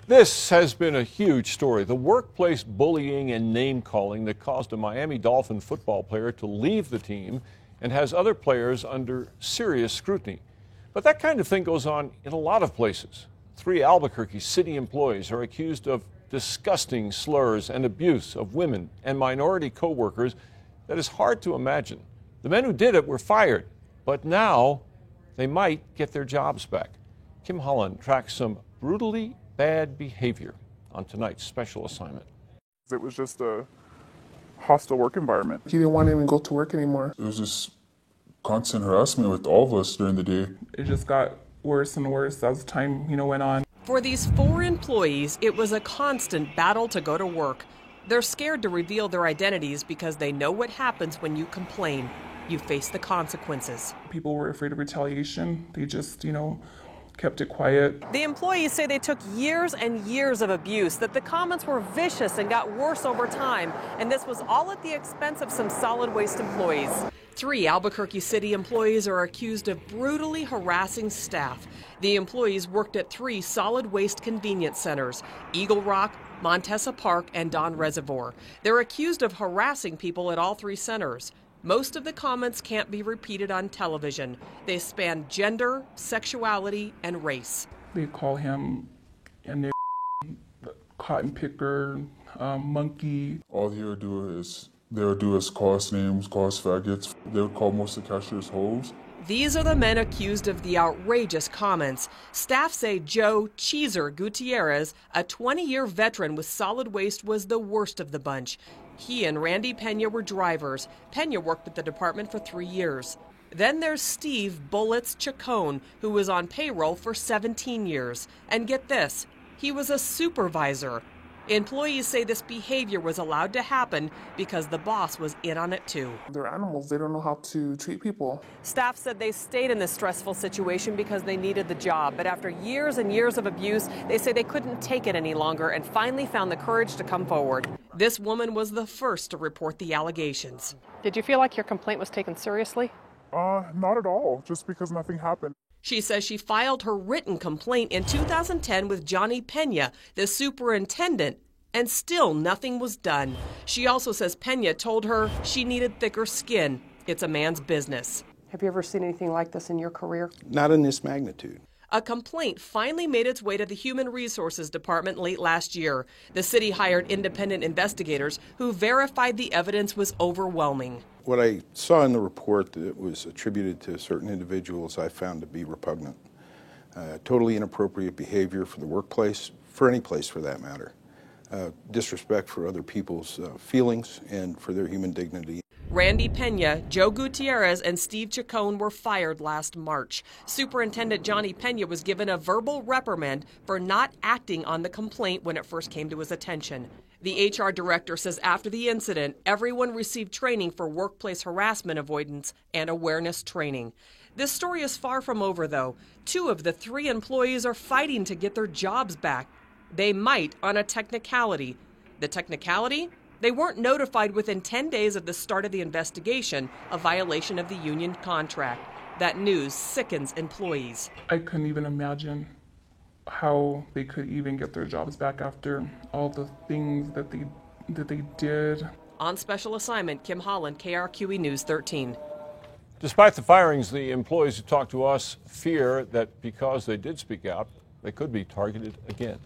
This has been a huge story. The workplace bullying and name-calling that caused a Miami Dolphin football player to leave the team and has other players under serious scrutiny. But that kind of thing goes on in a lot of places. 3 Albuquerque city employees are accused of disgusting slurs and abuse of women and minority co-workers that is hard to imagine. The men who did it were fired, but now they might get their jobs back. Kim Holland tracks some brutally bad behavior on tonight's special assignment. It was just a hostile work environment. He didn't want to even go to work anymore. It was just constant harassment with all of us during the day. It just got worse and worse as time, went on. For these 4 employees, it was a constant battle to go to work. They're scared to reveal their identities because they know what happens when you complain. You face the consequences. People were afraid of retaliation. They just, kept it quiet. The employees say they took years and years of abuse, that the comments were vicious and got worse over time, and this was all at the expense of some solid waste employees. 3 Albuquerque city employees are accused of brutally harassing staff. The employees worked at 3 solid waste convenience centers, Eagle Rock, Montesa Park, and Don Reservoir. They're accused of harassing people at all 3 centers. Most of the comments can't be repeated on television. They span gender, sexuality, and race. They call him a cotton picker, monkey. All they would do is call us names, call us faggots. They would call most of the cashiers hoes. These are the men accused of the outrageous comments. Staff say Joe Cheeser Gutierrez, a 20-year veteran with solid waste, was the worst of the bunch. He and Randy Pena were drivers. Pena worked with the department for 3 years. Then there's Steve Bullets Chacon, who was on payroll for 17 years. And get this, he was a supervisor. Employees say this behavior was allowed to happen because the boss was in on it too. They're animals. They don't know how to treat people. Staff said they stayed in this stressful situation because they needed the job. But after years and years of abuse, they say they couldn't take it any longer and finally found the courage to come forward. This woman was the first to report the allegations. Did you feel like your complaint was taken seriously? Not at all, just because nothing happened. She says she filed her written complaint in 2010 with Johnny Pena, the superintendent, and still nothing was done. She also says Pena told her she needed thicker skin. It's a man's business. Have you ever seen anything like this in your career? Not in this magnitude. A complaint finally made its way to the Human Resources Department late last year. The city hired independent investigators who verified the evidence was overwhelming. What I saw in the report that was attributed to certain individuals I found to be repugnant. Totally inappropriate behavior for the workplace, for any place for that matter. Disrespect for other people's feelings and for their human dignity. Randy Pena, Joe Gutierrez, and Steve Chacon were fired last March. Superintendent Johnny Pena was given a verbal reprimand for not acting on the complaint when it first came to his attention. The HR director says after the incident, everyone received training for workplace harassment avoidance and awareness training. This story is far from over, though. 2 of the 3 employees are fighting to get their jobs back. They might on a technicality. The technicality? They weren't notified within 10 days of the start of the investigation, a violation of the union contract. That news sickens employees. I couldn't even imagine how they could even get their jobs back after all the things that they did. On special assignment, Kim Holland, KRQE News 13. Despite the firings, the employees who talked to us fear that because they did speak out, they could be targeted again.